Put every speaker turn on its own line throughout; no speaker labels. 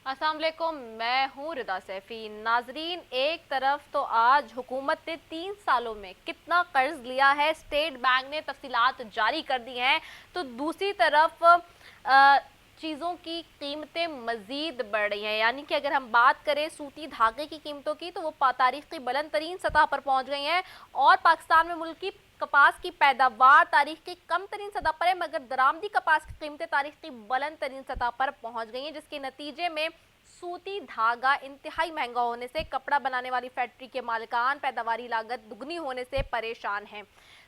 अस्सलाम वालेकुम, मैं हूँ रिदा सैफी। नाजरीन, एक तरफ तो आज हुकूमत ने 3 सालों में कितना कर्ज लिया है, स्टेट बैंक ने तफसीलात जारी कर दी हैं, तो दूसरी तरफ चीज़ों की कीमतें मज़ीद बढ़ रही हैं। यानी कि अगर हम बात करें सूती धागे की कीमतों की, तो वो तारीख की बुलंद तरीन सतह पर पहुँच गई हैं और पाकिस्तान में मुल्क की कपास की पैदावार तारीख की कम तरीन सतह पर है, मगर दरामदी कपास की कीमतें तारीख की बुलंद तरीन सतह पर पहुंच गई हैं, जिसके नतीजे में सूती धागा इंतहाई महंगा होने से कपड़ा बनाने वाली फैक्ट्री के मालिकान पैदावारी लागत दुगनी होने से परेशान हैं।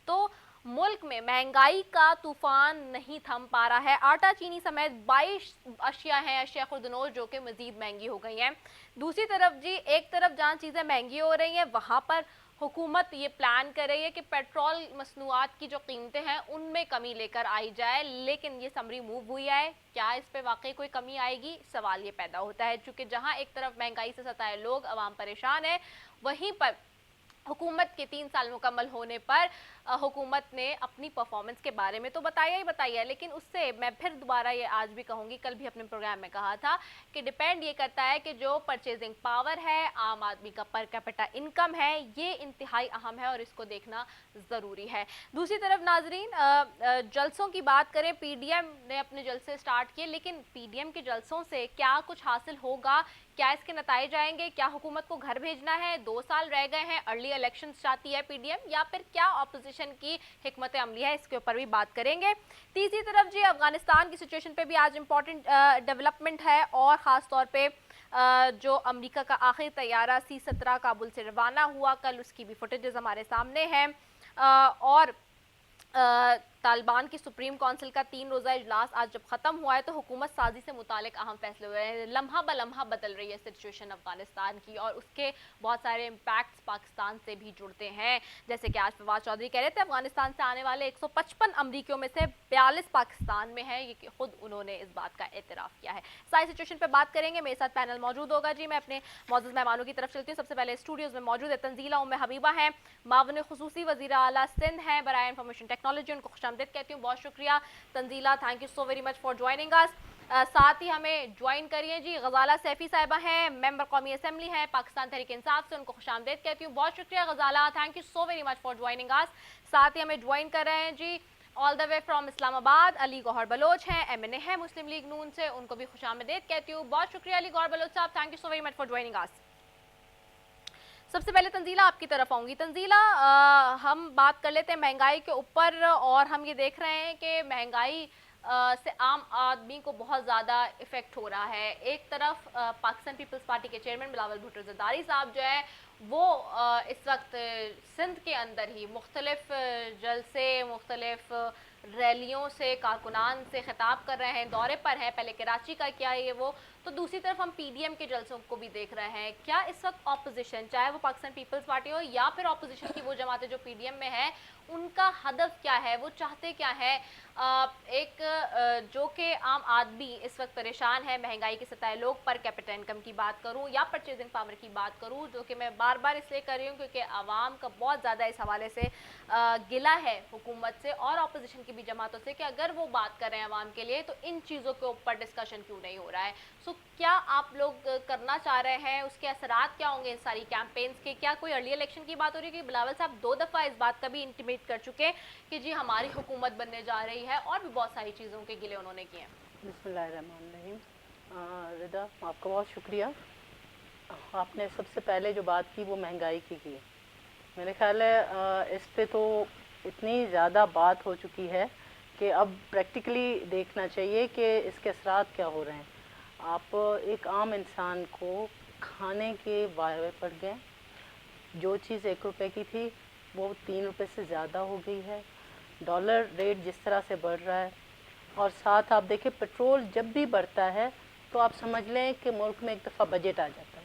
तो मुल्क में महंगाई का तूफान नहीं थम पा रहा है। आटा चीनी समेत 22 अशिया हैं, अशिया खुर्दनोश, जो कि मजीद महंगी हो गई हैं। दूसरी तरफ जी, एक तरफ जहाँ चीज़ें महंगी हो रही हैं, वहाँ पर हुकूमत ये प्लान कर रही है कि पेट्रोल मसनूआत की जो कीमतें हैं उनमें कमी लेकर आई जाए, लेकिन ये समरी मूव हुई है। क्या इस पे वाकई कोई कमी आएगी, सवाल ये पैदा होता है। चूँकि जहाँ एक तरफ महंगाई से सताए लोग, अवाम परेशान है, वहीं पर हुकूमत के 3 साल मुकम्मल होने पर हुकूमत ने अपनी परफॉर्मेंस के बारे में तो बताया ही बताया, लेकिन उससे मैं फिर दोबारा ये आज भी कहूँगी, कल भी अपने प्रोग्राम में कहा था कि डिपेंड ये करता है कि जो परचेजिंग पावर है, आम आदमी का पर कैपिटा इनकम है, ये इंतहाई अहम है और इसको देखना ज़रूरी है। दूसरी तरफ नाजरीन, जलसों की बात करें, पीडीएम ने अपने जलसे स्टार्ट किए, लेकिन पीडीएम के जलसों से क्या कुछ हासिल होगा, क्या इसके नतीजे आएंगे, क्या हुकूमत को घर भेजना है, 2 साल रह गए हैं, अर्ली इलेक्शन चाहती है पीडीएम, या फिर क्या ऑपोजिशन की हिकमत अमली है, इसके ऊपर भी बात करेंगे। तीसरी तरफ जी, अफगानिस्तान की सिचुएशन पे भी आज इंपॉर्टेंट डेवलपमेंट है और ख़ास तौर पे जो अमेरिका का आखिरी तैयारा C-17 काबुल से रवाना हुआ कल, उसकी भी फुटेजेस हमारे सामने हैं। और तालिबान की सुप्रीम काउंसिल का 3 रोज़ा इजलास आज जब ख़त्म हुआ है, तो हुकूमत साजी से मुतालिक अहम फैसले हुए हैं। लम्हा ब लम्हा बदल रही है सिचुएशन अफगानिस्तान की, और उसके बहुत सारे इम्पैक्ट्स पाकिस्तान से भी जुड़ते हैं। जैसे कि आज फवाद चौधरी कह रहे थे, अफगानिस्तान से आने वाले 155 अमरीकियों में से 42 पाकिस्तान में है, ये खुद उन्होंने इस बात का एतराफ़ किया है। सारी सिचुएशन पर बात करेंगे, मेरे साथ पैनल मौजूद होगा जी। मैं अपने मौजूद मेहमानों की तरफ चलती हूँ। सबसे पहले स्टूडियोज़ में मौजूद है तंजीला उम्मे हबीबा हैं, मावन खुसूसी वज़ीर आला सिंध हैं, बराए इंफॉर्मेशन टेक्नोलॉजी, उनको खुशामदीद कहती हूँ। बहुत शुक्रिया Tanzila, thank you so very much for joining us. साथ ही हमें ज्वाइन करिए जी गजाला सैफी साहिबा हैं, मेंबर कौमी असम्बली हैं पाकिस्तान तहरीक इंसाफ से, उनको खुशामदीद कहती हूँ। बहुत शुक्रिया Ghazala, thank you so very much for joining us. साथ ही हमें ज्वाइन कर रहे हैं जी all the way from Islamabad, Ali Gauhar Baloch हैं, एमएनए है मुस्लिम लीग नून से, उनको भी खुशामदीद कहती हूँ। बहुत शुक्रिया अली गौहर बलोच साहब, thank you so very much for joining अस। सबसे पहले तंजीला आपकी तरफ आऊँगी। तंजीला, हम बात कर लेते हैं महंगाई के ऊपर, और हम ये देख रहे हैं कि महंगाई से आम आदमी को बहुत ज़्यादा इफ़ेक्ट हो रहा है। एक तरफ पाकिस्तान पीपल्स पार्टी के चेयरमैन बिलावल भुट्टो ज़रदारी साहब जो है वो इस वक्त सिंध के अंदर ही मुख्तलिफ जलसे, मुख्तलिफ रैलियों से कारकुनान से खिताब कर रहे हैं, दौरे पर हैं, पहले कराची का क्या है ये वो। तो दूसरी तरफ हम पीडीएम के जलसों को भी देख रहे हैं। क्या इस वक्त ऑपोजिशन, चाहे वो पाकिस्तान पीपल्स पार्टी हो या फिर ऑपोजिशन की वो जमातें जो पीडीएम में है, उनका हदफ क्या है, वो चाहते क्या है? जो कि आम आदमी इस वक्त परेशान है, महंगाई के सताए लोग, पर कैपिटा इनकम की बात करूं या परचेजिंग पावर की बात करूं, जो कि मैं बार बार इसलिए कर रही हूं क्योंकि आवाम का बहुत ज़्यादा इस हवाले से गिला है हुकूमत से और अपोजिशन की भी जमातों से कि अगर वो बात कर रहे हैं आवाम के लिए, तो इन चीज़ों के ऊपर डिस्कशन क्यों नहीं हो रहा है। सो क्या आप लोग करना चाह रहे हैं, उसके असरात क्या होंगे इन सारी कैंपेन्स के? क्या कोई अर्ली इलेक्शन की बात हो रही है? कि बिलावल साहब 2 दफ़ा इस बात का भी इंटीमेट कर चुके हैं कि जी हमारी हुकूमत बनने जा रही है, और भी बहुत सारी चीज़ों के गिले उन्होंने किए हैं।
बिस्मिल्लाहिर्रहमानिर्रहीम। रिदा, आपका बहुत शुक्रिया। आपने सबसे पहले जो बात की वो महंगाई की। मेरे ख्याल है इस पे तो इतनी ज़्यादा बात हो चुकी है कि अब प्रैक्टिकली देखना चाहिए कि इसके असरात क्या हो रहे हैं। आप एक आम इंसान को खाने के वारे पड़ गए। जो चीज़ 1 रुपए की थी वो 3 रुपए से ज़्यादा हो गई है। डॉलर रेट जिस तरह से बढ़ रहा है, और साथ आप देखें पेट्रोल जब भी बढ़ता है तो आप समझ लें कि मुल्क में एक दफ़ा बजट आ जाता है।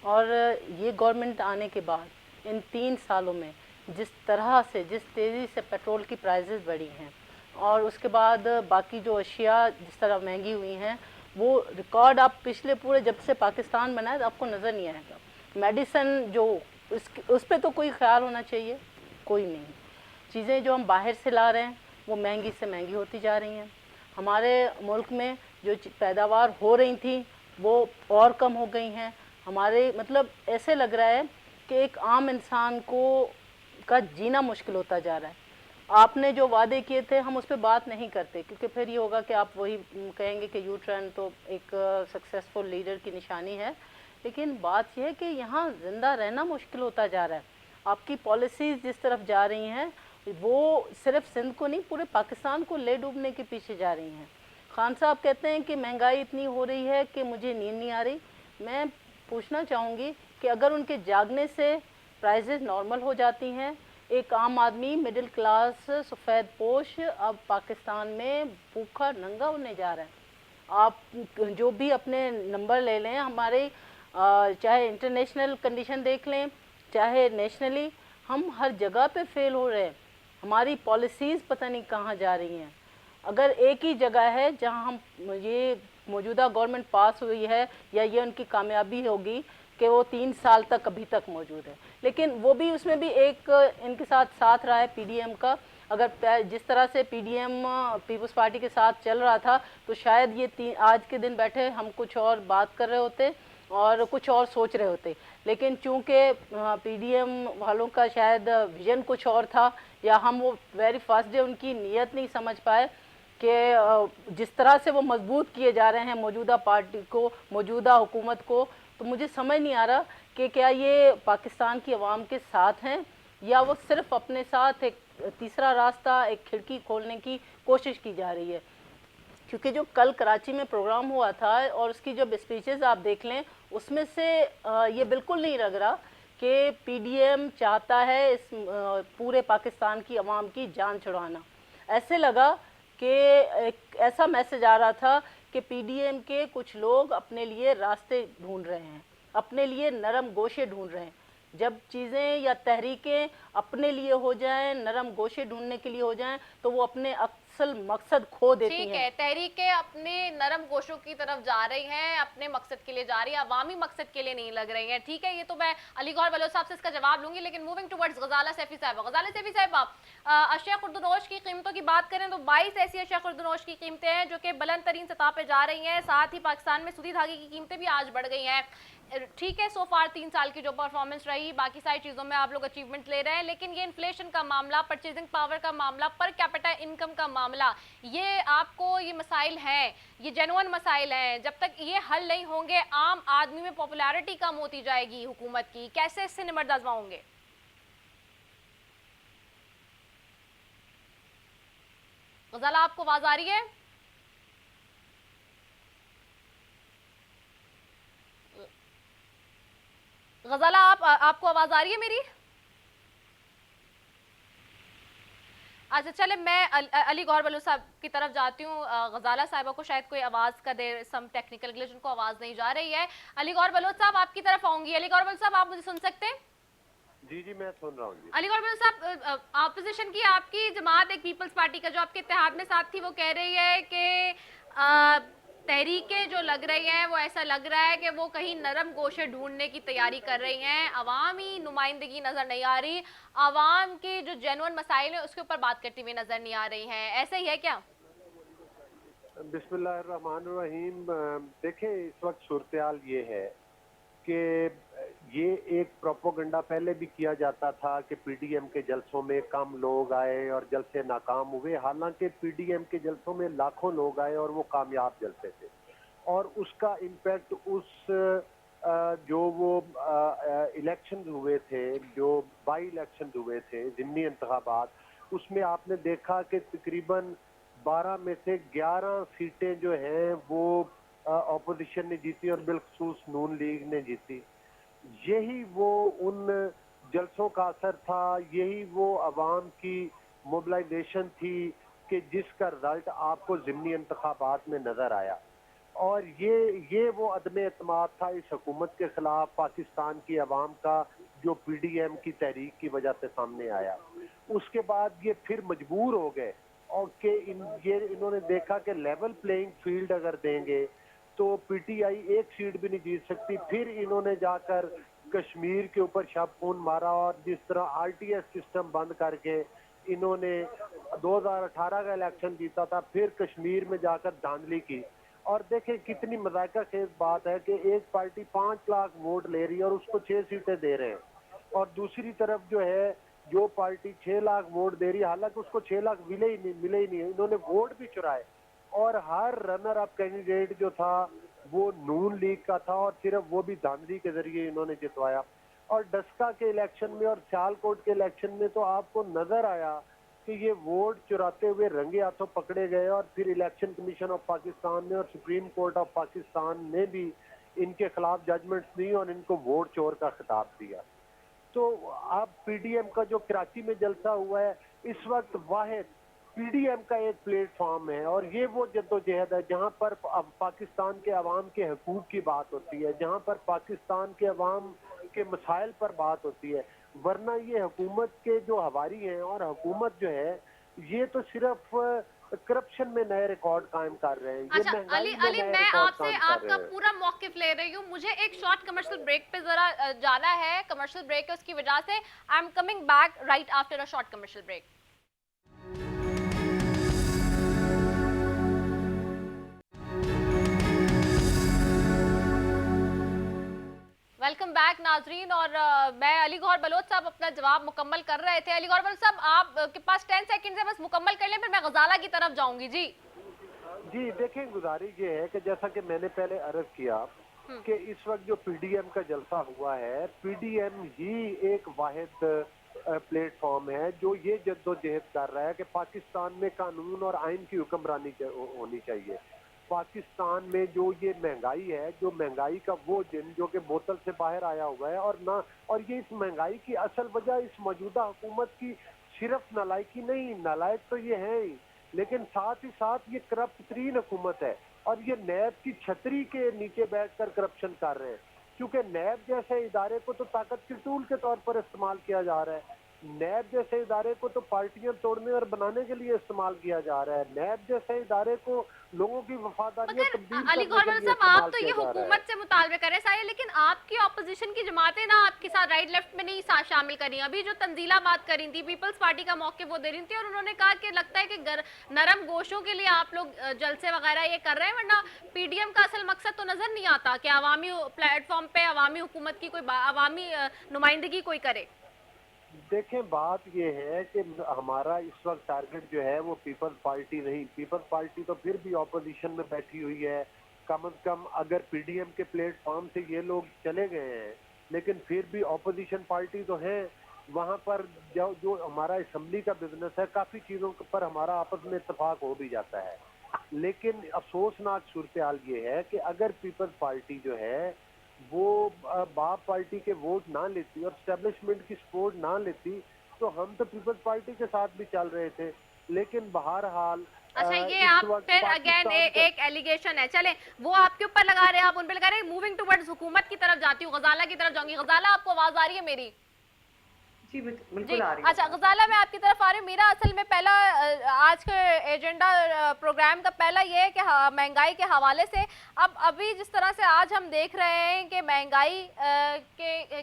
और ये गवर्नमेंट आने के बाद इन 3 सालों में जिस तरह से, जिस तेज़ी से पेट्रोल की प्राइसेस बढ़ी हैं, और उसके बाद बाकी जो अशिया जिस तरह महंगी हुई हैं, वो रिकॉर्ड आप पिछले पूरे जब से पाकिस्तान बना है तो आपको नज़र नहीं आएगा। मेडिसन जो उस पर तो कोई ख्याल होना चाहिए, कोई नहीं। चीज़ें जो हम बाहर से ला रहे हैं वो महंगी से महंगी होती जा रही हैं। हमारे मुल्क में जो पैदावार हो रही थी وہ اور کم ہو گئی ہیں. ہمارے مطلب ایسے لگ رہا ہے کہ ایک عام انسان کو کا جینا مشکل ہوتا جا رہا ہے. آپ نے جو وعدے کیے تھے ہم اس پہ بات نہیں کرتے, کیونکہ پھر یہ ہوگا کہ آپ وہی کہیں گے کہ یو ٹرن تو ایک سکسیسفل لیڈر کی نشانی ہے. لیکن بات یہ ہے کہ یہاں زندہ رہنا مشکل ہوتا جا رہا ہے. آپ کی پالیسیز جس طرف جا رہی ہیں وہ صرف سندھ کو نہیں, پورے پاکستان کو لے ڈوبنے کے پیچھے جا رہی ہیں. خان صاحب کہتے ہیں کہ مہنگائی اتنی ہو رہی ہے کہ مجھے نیند نہیں آ رہی. میں پوچھنا چاہوں گی کہ اگر ان کے جاگنے سے پرائزز نارمل ہو جاتی ہیں, ایک عام آدمی مڈل کلاس سفید پوش اب پاکستان میں بھوکا ننگا ہونے جا رہا ہے. آپ جو بھی اپنے نمبر لے لیں, ہمارے چاہے انٹرنیشنل کنڈیشن دیکھ لیں چاہے نیشنلی, ہم ہر جگہ پہ فیل ہو رہے ہیں. ہماری پالیسیز پتہ نہیں کہاں جا رہی ہیں. اگر ایک ہی جگہ ہے جہاں ہم یہ موجودہ گورنمنٹ پاس ہوئی ہے یا یہ ان کی کامیابی ہوگی کہ وہ 3 سال تک ابھی تک موجود ہے, لیکن وہ بھی اس میں بھی ایک ان کے ساتھ رہا ہے پی ڈی ایم کا. اگر جس طرح سے P D M Peoples Party کے ساتھ چل رہا تھا تو شاید یہ آج کے دن بیٹھے ہم کچھ اور بات کر رہے ہوتے اور کچھ اور سوچ رہے ہوتے. لیکن چونکہ پی ڈی ایم والوں کا شاید ویژن کچھ اور تھا, یا ہم وہ ویری فرسٹ ڈے ان کی نیت نہیں سمجھ پائے کہ جس طرح سے وہ مضبوط کیے جا رہے ہیں موجودہ پارٹی کو, موجودہ حکومت کو, تو مجھے سمجھ نہیں آ رہا کہ کیا یہ پاکستان کی عوام کے ساتھ ہیں یا وہ صرف اپنے ساتھ ایک تیسرا راستہ, ایک کھڑکی کھولنے کی کوشش کی جا رہی ہے. کیونکہ جو کل کراچی میں پروگرام ہوا تھا اور اس کی جب اسپیچز آپ دیکھ لیں اس میں سے یہ بالکل نہیں لگ رہا کہ پی ڈی ایم چاہتا ہے اس پورے پاکستان کی عوام کی جان چھڑانا. ایسے لگا کہ ایک ایسا میسج آ رہا تھا کہ پی ڈی ایم کے کچھ لوگ اپنے لیے راستے ڈھونڈ رہے ہیں, اپنے لیے نرم گوشے ڈھونڈ رہے ہیں. جب چیزیں یا تحریکیں اپنے لیے ہو جائیں, نرم گوشے ڈھونڈنے کے لیے ہو جائیں, تو وہ اپنے اصل مقصد کھو دیتی ہیں.
ٹھیک ہے, تحریکیں اپنے نرم گوشوں کی طرف جا رہی ہیں, اپنے مقصد کے لیے جا رہی ہیں, عوامی مقصد کے لیے نہیں لگ رہی ہیں. ٹھیک ہے, یہ تو میں علی گور بلوچ صاحب سے اس کا جواب لوں گی, لیکن موونگ ٹورڈز غزالہ سیفی صاحبہ. غزالہ سیفی صاحبہ, اشیاء خوردنوش کی قیمتوں کی بات کریں تو 22 ایسی اشیاء خوردنوش کی قیمتیں ہیں جو کہ بلند ترین سطح پہ جا رہی ہیں. ساتھ ہی پاکستان میں سودی دھاگے کی قیمتیں بھی آج بڑھ گئی ہیں. ٹھیک ہے, سو فار 3 سال کی جو پرفارمنس رہی, باقی ساری چیزوں میں آپ لوگ اچیومنٹ لے رہے ہیں, لیکن یہ انفلیشن کا معاملہ, پرچیزنگ پاور کا معاملہ, پر کیپٹا انکم کا معاملہ, یہ آپ کو یہ مسائل ہیں, یہ جینوئن مسائل ہیں. جب تک یہ حل نہیں ہوں گے عام آدمی میں پاپولیرٹی کم ہوتی جائے گی حکومت کی. کیسے اس سے نمٹ آزماؤں گے؟ غزالہ, آپ کو آواز آ رہی ہے؟ غزالہ, آپ کو آواز آ رہی ہے میری؟ اچھا چلے, میں علی گور بلوچ صاحب کی طرف جاتی ہوں. غزالہ صاحبہ کو شاید کوئی آواز کا دیر سم ٹیکنیکل گلچ, ان کو آواز نہیں جا رہی ہے. علی گور بلوچ صاحب آپ کی طرف آؤں گی. علی گور بلوچ صاحب, آپ مجھے سن سکتے ہیں؟
جی میں سن رہا ہوں. جی
علی گور بلوچ صاحب, اپوزیشن کی آپ کی جماعت ایک پیپلز پارٹی کا جو آپ کے اتحاد میں ساتھ تھی, وہ کہہ رہی ہے کہ تحریکیں جو لگ رہی ہیں وہ ایسا لگ رہا ہے کہ وہ کہیں نرم گوشے ڈھونڈنے کی تیاری کر رہی ہیں, عوامی نمائندگی نظر نہیں آ رہی, عوام کی جو جینوئن مسائل ہیں اس کے اوپر بات کرتی ہوئی نظر نہیں آ رہی ہیں. ایسا ہی ہے کیا؟
بسم اللہ الرحمن الرحیم. دیکھیں, اس وقت صورتحال یہ ہے کہ یہ ایک پروپوگنڈا پہلے بھی کیا جاتا تھا کہ پی ڈی ایم کے جلسوں میں کم لوگ آئے اور جلسے ناکام ہوئے, حالانکہ پی ڈی ایم کے جلسوں میں لاکھوں لوگ آئے اور وہ کامیاب جلسے تھے, اور اس کا امپیکٹ اس جو وہ الیکشنز ہوئے تھے, جو بائی الیکشنز ہوئے تھے, ضمنی انتخابات, اس میں آپ نے دیکھا کہ تقریباً 12 میں سے 11 سیٹیں جو ہیں وہ اپوزیشن نے جیتی اور بالخصوص نون لیگ نے جیتی. یہی وہ ان جلسوں کا اثر تھا, یہی وہ عوام کی موبلائزیشن تھی کہ جس کا رزلٹ آپ کو ضمنی انتخابات میں نظر آیا. اور یہ وہ عدم اعتماد تھا اس حکومت کے خلاف پاکستان کی عوام کا, جو پی ڈی ایم کی تحریک کی وجہ سے سامنے آیا. اس کے بعد یہ پھر مجبور ہو گئے اور کہ انہوں نے دیکھا کہ لیول پلینگ فیلڈ اگر دیں گے تو پی ٹی آئی ایک سیٹ بھی نہیں جیت سکتی. پھر انہوں نے جا کر کشمیر کے اوپر شب خون مارا, اور جس طرح آر ٹی ایس سسٹم بند کر کے انہوں نے 2018 کا الیکشن جیتا تھا, پھر کشمیر میں جا کر دھاندلی کی. اور دیکھیں کتنی مذائقہ خیز بات ہے کہ ایک پارٹی 5 لاکھ ووٹ لے رہی ہے اور اس کو 6 سیٹیں دے رہے ہیں، اور دوسری طرف جو ہے جو پارٹی 6 لاکھ ووٹ دے رہی ہے، حالانکہ اس کو 6 لاکھ ملے ہی نہیں، انہوں نے ووٹ بھی چرائے، اور ہر رنر اپ کینڈیڈیٹ جو تھا وہ نون لیگ کا تھا، اور صرف وہ بھی دھاندلی کے ذریعے انہوں نے جتوایا۔ اور ڈسکا کے الیکشن میں اور سیال کوٹ کے الیکشن میں تو آپ کو نظر آیا کہ یہ ووٹ چراتے ہوئے رنگے ہاتھوں پکڑے گئے، اور پھر الیکشن کمیشن آف پاکستان نے اور سپریم کورٹ آف پاکستان نے بھی ان کے خلاف ججمنٹس دی اور ان کو ووٹ چور کا خطاب دیا۔ تو اب پی ڈی ایم کا جو کراچی میں جلسہ ہوا ہے اس وقت واحد پی ڈی ایم کا ایک پلیٹ فارم ہے، اور یہ وہ جدوجہد ہے جہاں پر پاکستان کے عوام کے حقوق کی بات ہوتی ہے، جہاں پر پاکستان کے عوام کے مسائل پر بات ہوتی ہے، ورنہ یہ حکومت کے جو ہواری ہیں اور حکومت جو ہے یہ تو صرف کرپشن میں نئے ریکارڈ قائم کر رہے ہیں، یہ
اچھا
مہنگائی میں
علی،
نئے
میں
ریکارڈ
آپ سے
قائم کر
آپ کا
رہے ہیں۔
پورا موقف لے رہی ہوں، مجھے ایک شارٹ کمرشل بریک پہ ذرا جانا ہے، کمرشل بریک ہے اس کی وجہ سے I am coming back right after a short commercial break. Welcome back ناظرین، اور میں علی گوہر بلوچ صاحب اپنا جواب مکمل کر رہے تھے۔ علی گوہر بلوچ صاحب آپ کے پاس 10 سیکنڈ ہے، بس مکمل کر لیں پھر میں غزالہ کی طرف جاؤں گی۔ جی
جی دیکھیں، گزارش یہ ہے کہ جیسا کہ میں نے پہلے عرض کیا کہ اس وقت جو پی ڈی ایم کا جلسہ ہوا ہے، پی ڈی ایم ہی ایک واحد پلیٹ فارم ہے جو یہ جدوجہد کر رہا ہے کہ پاکستان میں قانون اور آئین کی حکمرانی ہونی چاہیے۔ پاکستان میں جو یہ مہنگائی ہے، جو مہنگائی کا وہ جن جو کہ بوتل سے باہر آیا ہوا ہے، اور یہ اس مہنگائی کی اصل وجہ اس موجودہ حکومت کی صرف نالائکی نہیں، نالائق تو یہ ہیں ہی، لیکن ساتھ ہی ساتھ یہ کرپٹ ترین حکومت ہے، اور یہ نیب کی چھتری کے نیچے بیٹھ کر کرپشن کر رہے ہیں، کیونکہ نیب جیسے ادارے کو تو طاقت کے ٹول کے طور پر استعمال کیا جا رہا ہے، نیب جیسے ادارے کو تو پارٹیاں توڑنے اور بنانے کے لیے استعمال کیا جا رہا ہے، نیب جیسے ادارے کو لوگوں کی وفاداریاں
مگر
تبدیل
علی
کرنے
گوہر
کے
بلوچ
لیے
صاحب آپ
استعمال
تو
کیا
یہ
جا رہا ہے۔
حکومت سے مطالبے کر رہے ہیں سارے، لیکن آپ کی اپوزیشن کی جماعتیں نا آپ کے ساتھ رائٹ لیفٹ میں نہیں شامل کر رہی ہیں۔ ابھی جو تنزیلہ بات کر رہی تھی، پیپلز پارٹی کا موقف وہ دے رہی تھی، اور انہوں نے کہا کہ لگتا ہے کہ نرم گوشوں کے لیے آپ لوگ جلسے وغیرہ یہ کر رہے ہیں، ورنہ پی ڈی ایم کا اصل مقصد تو نظر نہیں آتا کہ عوامی پلیٹ فارم پہ عوامی حکومت کی کوئی عوامی نمائندگی کوئی کرے۔
دیکھیں بات یہ ہے کہ ہمارا اس وقت ٹارگٹ جو ہے وہ پیپلز پارٹی نہیں، پیپلز پارٹی تو پھر بھی اپوزیشن میں بیٹھی ہوئی ہے، کم از کم اگر پی ڈی ایم کے پلیٹ فارم سے یہ لوگ چلے گئے ہیں لیکن پھر بھی اپوزیشن پارٹی تو ہے وہاں پر، جو ہمارا اسمبلی کا بزنس ہے کافی چیزوں پر ہمارا آپس میں اتفاق ہو بھی جاتا ہے، لیکن افسوسناک صورتحال یہ ہے کہ اگر پیپلز پارٹی جو ہے وہ باپ پارٹی کے ووٹ نہ لیتی اور اسٹیبلشمنٹ کی سپورٹ نہ لیتی تو ہم تو پیپلز پارٹی کے ساتھ بھی چل رہے تھے، لیکن بہرحال
اچھا یہ
اس
آپ
وقت
پھر اگین
پاکستان کا
ایک ایلیگیشن ہے، چلیں وہ آپ کے اوپر لگا رہے ہیں، آپ ان پہ لگا رہے ہیں، موونگ ٹوورڈز حکومت کی طرف جاتی ہوں، غزالہ کی طرف جاؤں گی۔ غزالہ آپ کو آواز آ رہی ہے میری؟
جی
جی
بالکل آ رہی ہے
اچھا
آواز۔
غزالہ میں آپ کی طرف آ رہی ہوں۔ میرا اصل میں پہلا آج کے ایجنڈا پروگرام کا پہلا یہ ہے کہ مہنگائی کے حوالے سے ابھی جس طرح سے آج ہم دیکھ رہے ہیں کہ مہنگائی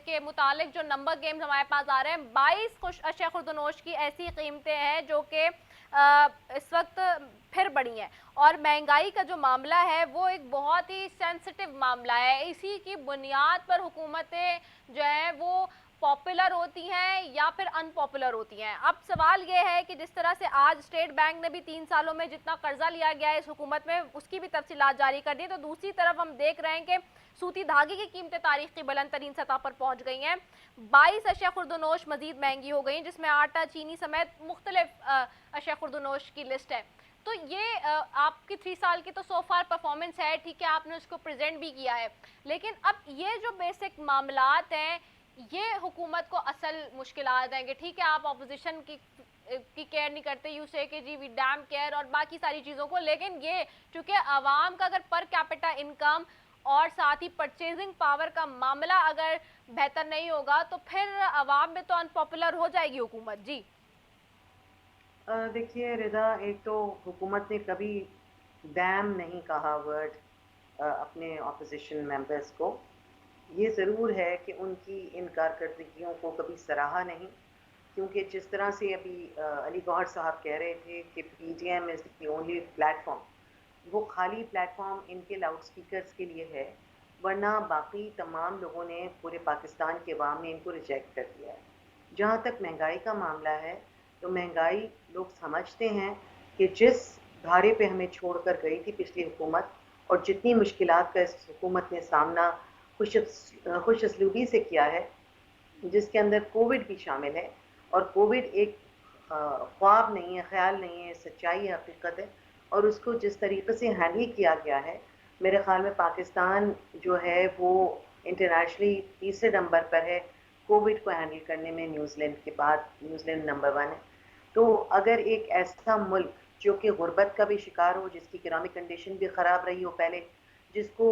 کے متعلق جو نمبر گیمز ہمارے پاس آ رہے ہیں، 22 اشیاء خوردونوش کی ایسی قیمتیں ہیں جو کہ اس وقت پھر بڑھی ہیں، اور مہنگائی کا جو معاملہ ہے وہ ایک بہت ہی سینسٹیو معاملہ ہے، اسی کی بنیاد پر حکومتیں جو ہیں وہ پاپولر ہوتی ہیں یا پھر ان پاپولر ہوتی ہیں۔ اب سوال یہ ہے کہ جس طرح سے آج اسٹیٹ بینک نے بھی 3 سالوں میں جتنا قرضہ لیا گیا ہے اس حکومت میں اس کی بھی تفصیلات جاری کر دی، تو دوسری طرف ہم دیکھ رہے ہیں کہ سوتی دھاگے کی قیمتیں تاریخ کی بلند ترین سطح پر پہنچ گئی ہیں، 22 اشیاء خوردونوش مزید مہنگی ہو گئی ہیں، جس میں آٹا، چینی سمیت مختلف اشیاء خوردونوش کی لسٹ ہے۔ تو یہ آپ کی 3 سال کی تو سو فار پرفارمنس ہے، ٹھیک ہے آپ نے اس کو پریزنٹ بھی کیا ہے، لیکن اب یہ جو بیسک معاملات ہیں یہ حکومت کو اصل مشکلات ہیں کہ ٹھیک ہے آپ اپوزیشن کی کیئر نہیں کرتے، یو سے کہ جی وی ڈیم کیئر اور باقی ساری چیزوں کو، لیکن یہ چونکہ عوام کا اگر پر کیپٹا انکم اور ساتھ ہی پرچیزنگ پاور کا معاملہ اگر بہتر نہیں ہوگا تو پھر عوام میں تو ان پاپولر ہو جائے گی حکومت۔ جی
دیکھیے رضا، ایک تو حکومت نے کبھی ڈیم نہیں کہا ورڈ اپنے اپوزیشن ممبرس کو، یہ ضرور ہے کہ ان کی ان کارکردگیوں کو کبھی سراہا نہیں، کیونکہ جس طرح سے ابھی علی گوہر صاحب کہہ رہے تھے کہ P D M is the only platform وہ خالی پلیٹ فارم ان کے لاؤڈ سپیکرز کے لیے ہے، ورنہ باقی تمام لوگوں نے پورے پاکستان کے عوام نے ان کو ریجیکٹ کر دیا ہے۔ جہاں تک مہنگائی کا معاملہ ہے تو مہنگائی لوگ سمجھتے ہیں کہ جس دھارے پہ ہمیں چھوڑ کر گئی تھی پچھلی حکومت اور جتنی مشکلات کا اس حکومت نے سامنا خوش اسلوبی سے کیا ہے، جس کے اندر کووڈ بھی شامل ہے، اور کووڈ ایک خواب نہیں ہے، خیال نہیں ہے، سچائی ہے، حقیقت ہے، اور اس کو جس طریقے سے ہینڈل کیا گیا ہے، میرے خیال میں پاکستان جو ہے وہ انٹرنیشنلی تیسرے نمبر پر ہے کووڈ کو ہینڈل کرنے میں، نیوزی لینڈ کے بعد نیوزی لینڈ نمبر 1 ہے۔ تو اگر ایک ایسا ملک جو کہ غربت کا بھی شکار ہو، جس کی اکنامک کنڈیشن بھی خراب رہی ہو پہلے، جس کو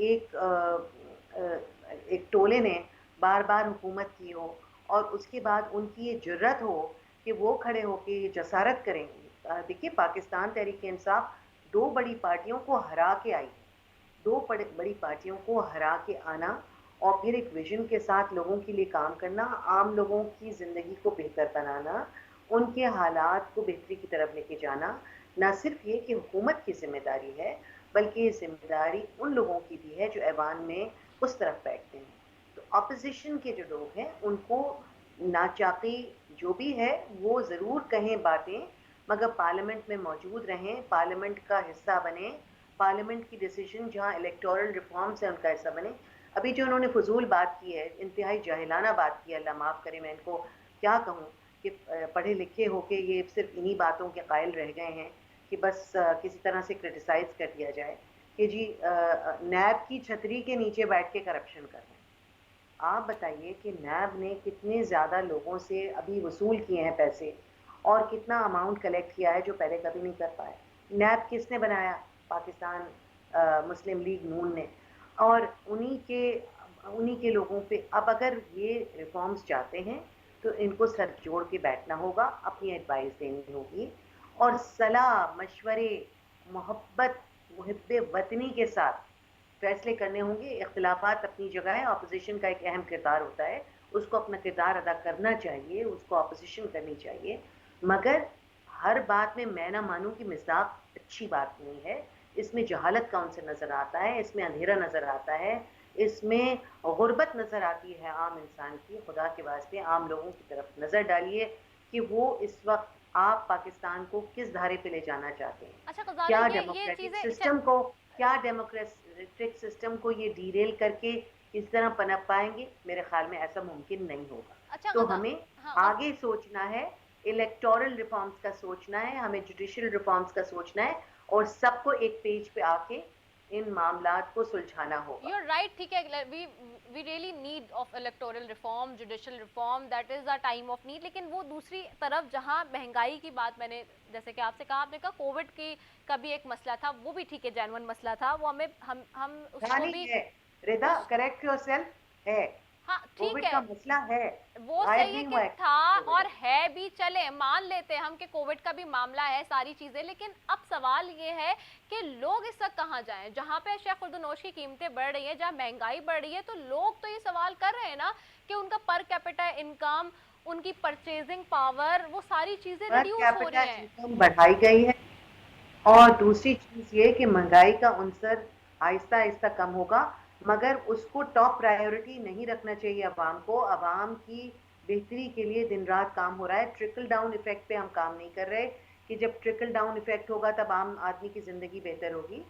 ایک ایک ٹولے نے بار بار حکومت کی ہو، اور اس کے بعد ان کی یہ جرت ہو کہ وہ کھڑے ہو کے یہ جسارت کریں۔ دیکھیے پاکستان تحریک انصاف 2 بڑی پارٹیوں کو ہرا کے آئی، 2 بڑی پارٹیوں کو ہرا کے آنا اور پھر ایک ویژن کے ساتھ لوگوں کے لیے کام کرنا، عام لوگوں کی زندگی کو بہتر بنانا، ان کے حالات کو بہتری کی طرف لے کے جانا، نہ صرف یہ کہ حکومت کی ذمہ داری ہے بلکہ یہ ذمہ داری ان لوگوں کی بھی ہے جو ایوان میں اس طرف بیٹھتے ہیں۔ تو اپوزیشن کے جو لوگ ہیں ان کو ناچاقی جو بھی ہے وہ ضرور کہیں باتیں، مگر پارلیمنٹ میں موجود رہیں، پارلیمنٹ کا حصہ بنیں، پارلیمنٹ کی ڈیسیجن جہاں الیکٹورل ریفارمز ہیں ان کا حصہ بنیں۔ ابھی جو انہوں نے فضول بات کی ہے، انتہائی جاہلانہ بات کی ہے، اللہ معاف کرے، میں ان کو کیا کہوں کہ پڑھے لکھے ہو کے یہ صرف انہی باتوں کے قائل رہ گئے ہیں کہ بس کسی طرح سے کرٹیسائز کر دیا جائے کہ جی نیب کی چھتری کے نیچے بیٹھ کے کرپشن کر رہے ہیں۔ آپ بتائیے کہ نیب نے کتنے زیادہ لوگوں سے ابھی وصول کیے ہیں پیسے، اور کتنا اماؤنٹ کلیکٹ کیا ہے جو پہلے کبھی نہیں کر پائے۔ نیب کس نے بنایا؟ پاکستان مسلم لیگ نون نے، اور انہی کے لوگوں پہ اب اگر یہ ریفارمز چاہتے ہیں تو ان کو سر جوڑ کے بیٹھنا ہوگا، اپنی ایڈوائز دینی ہوگی، اور صلاح مشورے، محبت، محب وطنی کے ساتھ فیصلے کرنے ہوں گے۔ اختلافات اپنی جگہ ہے، اپوزیشن کا ایک اہم کردار ہوتا ہے، اس کو اپنا کردار ادا کرنا چاہیے، اس کو اپوزیشن کرنی چاہیے، مگر ہر بات میں میں نہ مانوں کی مصداق اچھی بات نہیں ہے۔ اس میں جہالت کا عنصر نظر آتا ہے، اس میں اندھیرا نظر آتا ہے، اس میں غربت نظر آتی ہے عام انسان کی۔ خدا کے واسطے عام لوگوں کی طرف نظر ڈالیے کہ وہ اس وقت آپ پاکستان کو کس دھارے پہ لے جانا چاہتے ہیں۔
اچھا غزالی،
کیا
یہ
ڈیموکریٹک
چیزیں
سسٹم کو یہ ڈیریل کر کے اس طرح پنپ پائیں گے؟ میرے خیال میں ایسا ممکن نہیں ہوگا۔
اچھا
تو ہمیں
ہاں
آگے سوچنا ہے، الیکٹورل ریفارمز کا سوچنا ہے، ہمیں جوڈیشل ریفارمز کا سوچنا ہے، اور سب کو ایک پیج پہ آ کے ان معاملات کو سلجھانا ہوگا۔
You're right, ٹھیک ہے، we really need of electoral reform, judicial reform, that is the time of need. لیکن وہ دوسری طرف جہاں مہنگائی کی بات میں نے جیسے کہ آپ سے کہا، آپ نے کہا کووڈ کی کا بھی ایک مسئلہ تھا، وہ بھی ٹھیک ہے جینون مسئلہ تھا، وہ ہم اس کو بھی
ہے ردا، کریکٹ یور سیلف، ہے
ہاں ٹھیک
کووڈ
ہے،
کا مسئلہ ہے،
وہ
غائب
صحیح ہے
نہیں
کہ
ہوا ہے
تھا
کووڈ۔
اور ہے بھی، چلے مان لیتے ہم کہ کووڈ کا بھی معاملہ ہے، ساری چیزیں، لیکن اب سوال یہ ہے کہ لوگ اس وقت کہاں جائیں؟ جہاں پہ شیخ خردنوش کی قیمتیں بڑھ رہی ہیں، جہاں مہنگائی بڑھ رہی ہے، تو لوگ تو یہ سوال کر رہے ہیں نا کہ ان کا پر کیپٹا انکم، ان کی پرچیزنگ پاور، وہ ساری چیزیں
پر
ریڈیوس ہو
کیپٹا
رہی ہیں۔
انکم بڑھائی گئی ہے، اور دوسری چیز یہ کہ مہنگائی کا عنصر آہستہ آہستہ کم ہوگا، مگر اس کو ٹاپ پرائیورٹی نہیں رکھنا چاہیے عوام کو۔ عوام کی بہتری کے لیے دن رات کام ہو رہا ہے، ٹرکل ڈاؤن ایفیکٹ پہ ہم کام نہیں کر رہے کہ جب ٹرکل ڈاؤن ایفیکٹ ہوگا تب عام آدمی کی زندگی بہتر ہوگی۔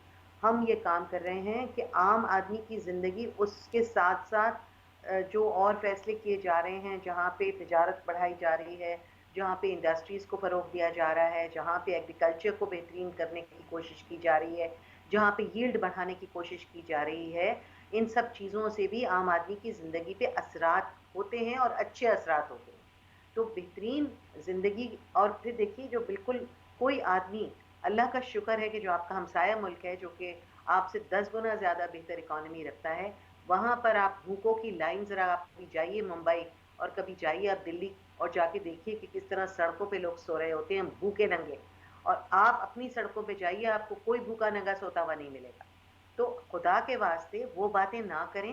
ہم یہ کام کر رہے ہیں کہ عام آدمی کی زندگی، اس کے ساتھ ساتھ جو اور فیصلے کیے جا رہے ہیں، جہاں پہ تجارت بڑھائی جا رہی ہے، جہاں پہ انڈسٹریز کو فروغ دیا جا رہا ہے، جہاں پہ ایگریکلچر کو بہترین کرنے کی کوشش کی جا رہی ہے، جہاں پہ ییلڈ بڑھانے کی کوشش کی جا رہی ہے، ان سب چیزوں سے بھی عام آدمی کی زندگی پہ اثرات ہوتے ہیں، اور اچھے اثرات ہوتے ہیں۔ تو بہترین زندگی، اور پھر دیکھیے جو بالکل کوئی آدمی، اللہ کا شکر ہے کہ جو آپ کا ہمسایہ ملک ہے جو کہ آپ سے 10 گنا زیادہ بہتر اکانومی رکھتا ہے، وہاں پر آپ بھوکوں کی لائن، ذرا آپ کبھی جائیے ممبئی، اور کبھی جائیے آپ دلی، اور جا کے دیکھیے کہ کس طرح سڑکوں پہ لوگ سو رہے ہوتے ہیں بھوکے ننگے، اور آپ اپنی سڑکوں پہ جائیے، آپ کو کوئی بھوکا ننگا سوتا ہوا نہیں ملے گا۔ تو خدا کے واسطے وہ باتیں نہ کریں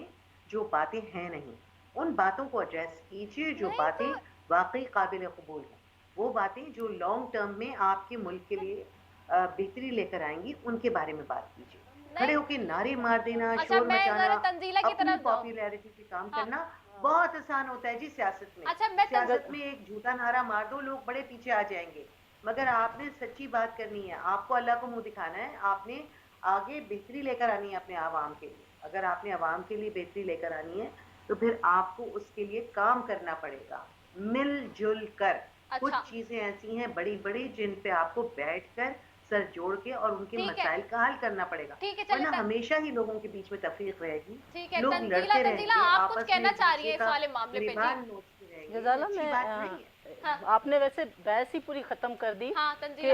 جو باتیں ہیں نہیں، ان باتوں کو ایڈریس کیجیے جو
نہیں
باتیں
تو
واقعی قابل قبول ہیں، وہ باتیں جو لانگ ٹرم میں آپ کے ملک کے لیے बेहतरी लेकर आएंगी उनके बारे में बात कीजिए। खड़े होके नारे मार देना,
अच्छा,
शोर
मैं
मचाना,
जरा तंजीला की
अपनी
तरफ जाऊं।
पॉपुलैरिटी पे काम
हाँ।
करना बहुत आसान होता है जी सियासत में।
अच्छा, मैं
सियासत में एक झूठा नारा मार दो, लोग बड़े पीछे आ जाएंगे, मगर आपने सच्ची बात करनी है, आपको अल्लाह को मुंह दिखाना है, आपने आगे बेहतरी लेकर आनी है अपने आवाम के लिए। अगर आपने आवाम के लिए बेहतरी लेकर आनी है तो फिर आपको उसके लिए काम करना पड़ेगा मिलजुल कर। कुछ
अच्छा,
चीजें ऐसी हैं बड़ी बड़ी जिन पे आपको बैठकर सर जोड़ के और उनके
ठीक है,
मसाइल का हल करना पड़ेगा,
ठीक है,
वरना
चलिए
हमेशा ही लोगों के बीच में तफरीक रहेगी,
ठीक है।
लोग
तंजीला,
लड़ते
तंजीला
रहेंगे,
आप कुछ
आपस में
कहना
एक
चाह रही
दूसरे
हैं इस
का
वाले मामले पे? जी
गिरबान नोचते रहेंगे,
गजाला
अच्छी
मैं
बात नहीं है।
हाँ
आपने वैसे बहस ही पूरी ख़त्म कर दी
हाँ
कि
तंजीला,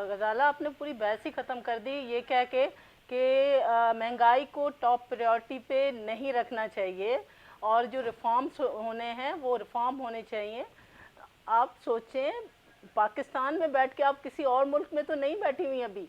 गजाला आपने पूरी बहस ही ख़त्म कर दी ये कह के कि महंगाई को टॉप प्रायोरिटी पे नहीं रखना चाहिए और जो रिफॉर्म्स होने हैं वो रिफॉर्म होने चाहिए। आप सोचें, पाकिस्तान में बैठ के आप किसी और मुल्क में तो नहीं बैठी हुई अभी,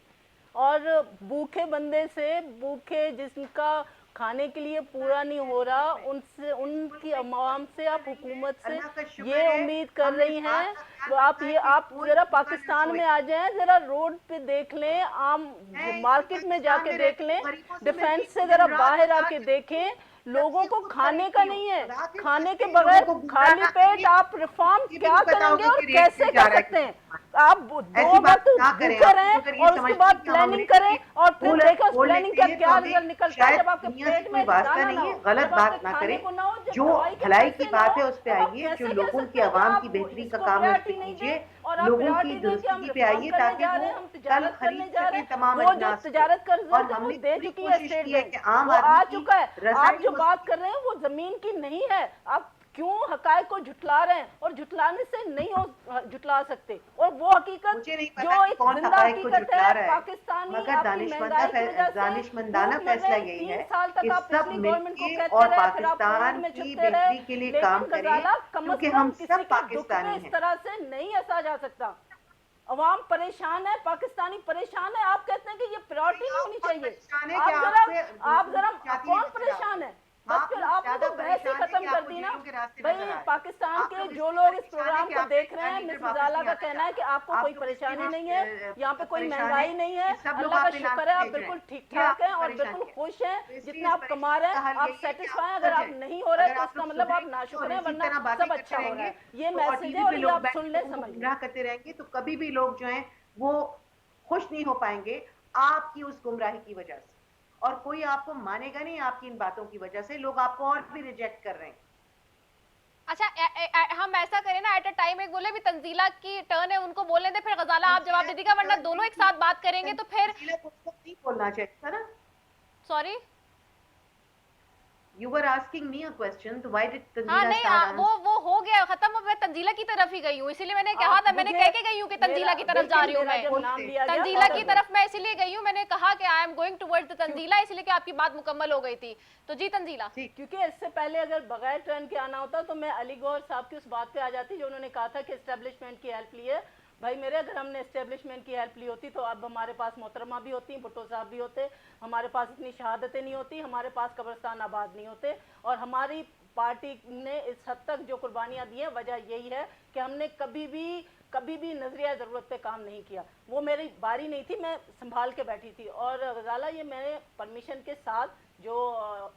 और भूखे बंदे से, भूखे जिनका खाने के लिए पूरा नहीं हो रहा, उनसे, उनकी अवाम से आप हुकूमत से
अल्लाह का शुक्र
ये
है,
उम्मीद कर
हमने
रही
इस बात
हैं।
का ख्याल
तो आप
रखा
ये
है कि
आप
कोई
ज़रा
भूखा न
पाकिस्तान
सोए।
में आ जाएं, ज़रा रोड पे देख लें, आम
मैं
मार्केट में
पाकिस्तान
जाके
में
देख
रहती
लें,
हूँ, गरीबों से
डिफेंस
मिलती
से
हूँ,
ज़रा
दिन रात
बाहर
गुजार
आके
के
देखें, लोगों को
खुद
खाने का
खरीदती हूँ,
नहीं है,
खुदा के
खाने के
वास्ते
बगैर
लोगों को गुमराह
खाली
ना
पेट
करिए।
आप रिफॉर्म
ये भी
क्या
नहीं पता
करेंगे
होगा
और
कि रेट
कैसे
क्यों जा
कर
रहा है
सकते हैं?
किसी
आप
ऐसी
2
बात
वक्त
ना करें।
भूखे
आप
रहें
अगर ये
और उसके
समझते
बाद
हैं कि हम
प्लानिंग
अंग्रेजी
करें
की
और फिर
बोल
देखें उस
बोल
प्लानिंग
लेते
का
हैं तो
क्या
हमें
रिजल्ट निकलता है
शायद
जब आपके
दुनिया से
पेट
कोई
में
वास्ता
दाना ना
नहीं
हो,
है, गलत
जब
बात
आपके
ना
खाने
करें।
को ना हो, जब
जो
दवाई के
भलाई की
पैसे ना
बात
हो,
है उस पे
तब आप
आइए, जो
कैसे कह
लोगों की
सकते हैं कि
आवाम
आप
की बेहतरी का
इसको
काम है उस पे
प्रायोरिटी नहीं
कीजिए,
दें और आप
लोगों की
प्रायोरिटी दें कि हम
दुरुस्तगी पे
रिफॉर्म
आइए
करने
ताकि
जा रहे
वो
हैं, हम
कल
तिजारत करने
खरीद
जा रहे
सके
हैं।
तमाम
वो जो
अजनास को।
तिजारत का
और
रिजल्ट है वो
हमने
दे
पूरी
चुकी है
कोशिश
स्टेट
की है
बैंक,
कि आम
वो
आदमी
आ
की
चुका है। आप
रज़ाई
जो
हो
बात
सके।
कर रहे हैं वो जमीन की नहीं है। आप क्यों हकायक को झुटला रहे हैं? और झुटलाने से नहीं हो झुटला सकते, और वो हकीकत
मुझे नहीं पता
जो
कि
एक
कौन
जिंदा
हकायक को
हकीकत
झुटला
है,
रहा है,
पाकिस्तानी
मगर
आपकी महंगाई की वजह से
दानिशमंदाना
भूख मर रहे
फैसला
हैं।
यही
3
है
साल तक
कि
आप
सब
पिछली गवर्नमेंट को
मिलके
कहते
और
रहे, फिर आप कोविड
पाकिस्तान
में
की
चुपते रहे,
बेहतरी के लिए काम
लेकिन
करें,
गजाला कम
क्योंकि
से
हम
कम किसी
सब
के दुख पे
पाकिस्तानी
इस
हैं।
तरह से नहीं हंसा जा सकता। अवाम परेशान है, पाकिस्तानी परेशान है, आप कहते हैं कि ये प्रायोरिटी नहीं होनी चाहिए।
परेशान है कि
आप जरा
जाती
कौन
नजर आ
परेशान
रही
है?
है।
बस
आप
फिर
लोग
आपने
ज्यादा
तो बहस ही
परेशान है
खत्म
कि
कर
आपको
दी ना
जेलों के रास्ते
भाई।
नजर आ रहे हैं।
पाकिस्तान
आप
के
लोग
जो
इसलिए
लोग इस
परेशान है
प्रोग्राम
कि
को
आपका
देख रहे
इंडिया
हैं,
लीडर
मिस
वापस
रजाला
नहीं
का
आना
कहना है कि
चाहता।
आपको
आप
कोई
लोग
परेशानी
इसलिए
नहीं है, यहाँ पे कोई
परेशान
महंगाई
है
नहीं है,
कि सब लोग
अल्लाह का
आपके नाम
शुक्र है,
पे
आप
भेज रहे
बिल्कुल
हैं।
ठीक
ये
ठाक
आपकी
हैं और बिल्कुल
परेशानी है।
खुश हैं
तो इसलिए
जितना
इस
आप कमा रहे
परेशानी का
हैं,
हल
आप
यही है कि
सेटिस्फाई हैं।
आप
अगर
सुधर
आप
जाएं।
नहीं हो रहे
अगर
तो
आप
इसका
लोग
मतलब आप
सुधरेंगे
नाशुक्र
और
हैं,
इसी
वरना
तरह बातें
सब
करते
अच्छा हो रहा
रहेंगे
है। ये
तो और
मैसेज है
टीवी
और
पे
ये
लोग
आप
बैठ
सुन
के
ले,
लोगों को
समझ लें।
गुमराह करते रहेंगे तो कभी भी लोग जो हैं वो खुश नहीं हो पाएंगे आपकी उस गुमराही की वजह से, और कोई आपको मानेगा नहीं आपकी इन बातों की वजह से। लोग आपको और भी रिजेक्ट कर रहे हैं।
अच्छा हम ऐसा करें ना, एट अ टाइम एक बोले भी तंजीला की टर्न है, उनको बोलने दे, फिर गजाला आप जवाब दे दीजिएगा, वरना दोनों एक साथ बात करेंगे तो फिर
तंजीला को नहीं बोलना चाहिए था ना।
Sorry.
You were asking me a question, तो why did
हाँ
तंजीला
नहीं,
start answering?
वो हो गया खत्म। अब मैं तंजीला की तरफ ही गई हूँ, इसीलिए मैंने कहा था, मैंने कह के गई हूँ कि तंजीला की तरफ जा रही हूँ मैं। तंजीला की तरफ मैं इसीलिए गई हूँ, मैंने कहा कि I am going towards the Tanzila, इसलिए कि आपकी बात मुकम्मल हो गई थी। तो जी तंजीला।
क्योंकि इससे पहले अगर बगैर टर्न के आना होता तो मैं अली गौहर साहब की उस बात पे आ जाती जो उन्होंने कहा था कि एस्टेब्लिशमेंट की हेल्प ली है। भाई मेरे, अगर हमने एस्टेब्लिशमेंट की हेल्प ली होती तो अब हमारे पास मोहतरमा भी होती, भुट्टो साहब भी होते, हमारे पास इतनी शहादतें नहीं होती, हमारे पास कब्रिस्तान आबाद नहीं होते। और हमारी पार्टी ने इस हद तक जो कुर्बानियाँ दी हैं, वजह यही है कि हमने कभी भी नजरिया ज़रूरत पे काम नहीं किया। वो मेरी बारी नहीं थी, मैं संभाल के बैठी थी। और गजाला, ये मैंने परमिशन के साथ, जो